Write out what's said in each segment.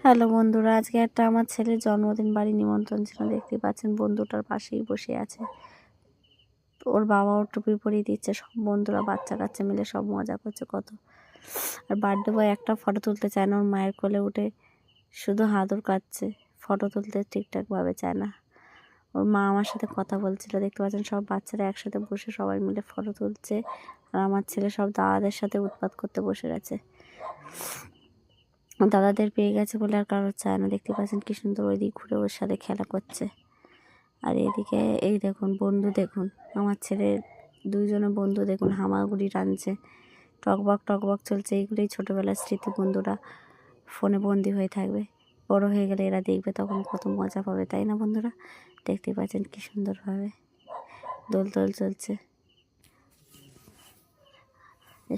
Hello বন্ধুরা, আজকে একটা আমার ছেলের জন্মদিন বাড়ি নিমন্ত্রণ ছিল। দেখতে পাচ্ছেন বন্ধুটার পাশেই বসে আছে। ওর বাবাও টুপি পরিয়ে দিচ্ছে। সব বন্ধুরা বাচ্চা কাচ্চা মিলে সব মজা করছে কত। আর বার্থডে বয় একটা ফটো তুলতে চায় না, ওর মায়ের কোলে উঠে শুধু হাদুর কাটছে, ফটো তুলতে ঠিকঠাকভাবে চায় না। ওর মা আমার সাথে কথা বলছিল। দেখতে পাচ্ছেন সব বাচ্চারা একসাথে বসে সবাই মিলে ফটো তুলছে। আর আমার ছেলে সব দাদাদের সাথে উৎপাত করতে বসে গেছে। দাদাদের পেয়ে গেছে বলে আর কারোর চায় না। দেখতে পাচ্ছেন কি সুন্দর ওইদিক ঘুরে ওর সাথে খেলা করছে। আর এদিকে এই দেখুন বন্ধু, দেখুন আমার ছেলের দুইজনে বন্ধু দেখুন হামাগুড়ি টানছে, টকবক টকবক চলছে। এইগুলোই ছোটোবেলার স্মৃতি। বন্ধুরা ফোনে বন্দি হয়ে থাকবে, বড় হয়ে গেলে এরা দেখবে তখন কত মজা পাবে, তাই না বন্ধুরা? দেখতে পাচ্ছেন কি সুন্দরভাবে দোল চলছে।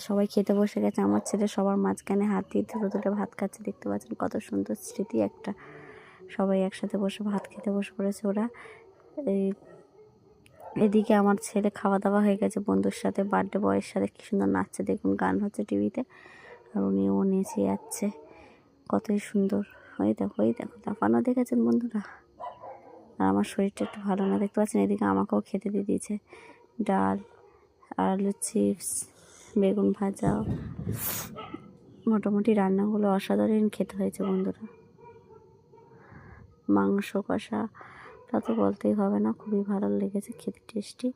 সবাই খেতে বসে গেছে। আমার ছেলে সবার মাঝখানে হাত দিয়ে তুলে ভাত খাচ্ছে। দেখতে পাচ্ছেন কত সুন্দর স্মৃতি একটা। সবাই একসাথে বসে ভাত খেতে বসে পড়েছে ওরা। এদিকে আমার ছেলে খাওয়া দাওয়া হয়ে গেছে বন্ধুর সাথে, বার্থডে বয়ের সাথে কি সুন্দর নাচছে দেখুন, গান হচ্ছে টিভিতে আর উনিও নেচে যাচ্ছে, কতই সুন্দর। ওই দেখো লাফানো দেখেছেন বন্ধুরা। আর আমার শরীরটা একটু ভালো না, দেখতে পাচ্ছেন। এদিকে আমাকেও খেতে দিয়ে দিয়েছে ডাল, আলু চিপস, বেগুন ভাজা। মোটামুটি রান্নাগুলো অসাধারণ খেতে হয়েছে বন্ধুরা। মাংস কষা তা তো বলতেই হবে না, খুবই ভালো লেগেছে খেতে, টেস্টি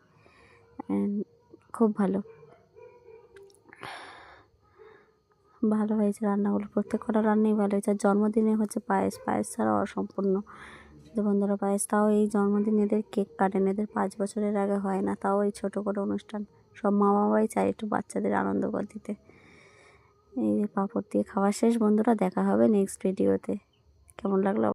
খুব ভালো হয়েছে রান্নাগুলো। প্রত্যেক কটা রান্নাই ভালো হয়েছে। আর জন্মদিনে হচ্ছে পায়েস ছাড়া অসম্পূর্ণ। যে বন্ধুরা পায়েস, তাও এই জন্মদিন এদের কেক কাটেন, এদের 5 বছরের আগে হয় না, তাও এই ছোটো করে অনুষ্ঠান। সব মা বাবাই চায় একটু বাচ্চাদের আনন্দ করে দিতে। এই যে পাঁপড় দিয়ে খাওয়া শেষ বন্ধুরা, দেখা হবে নেক্সট ভিডিওতে। কেমন লাগলো?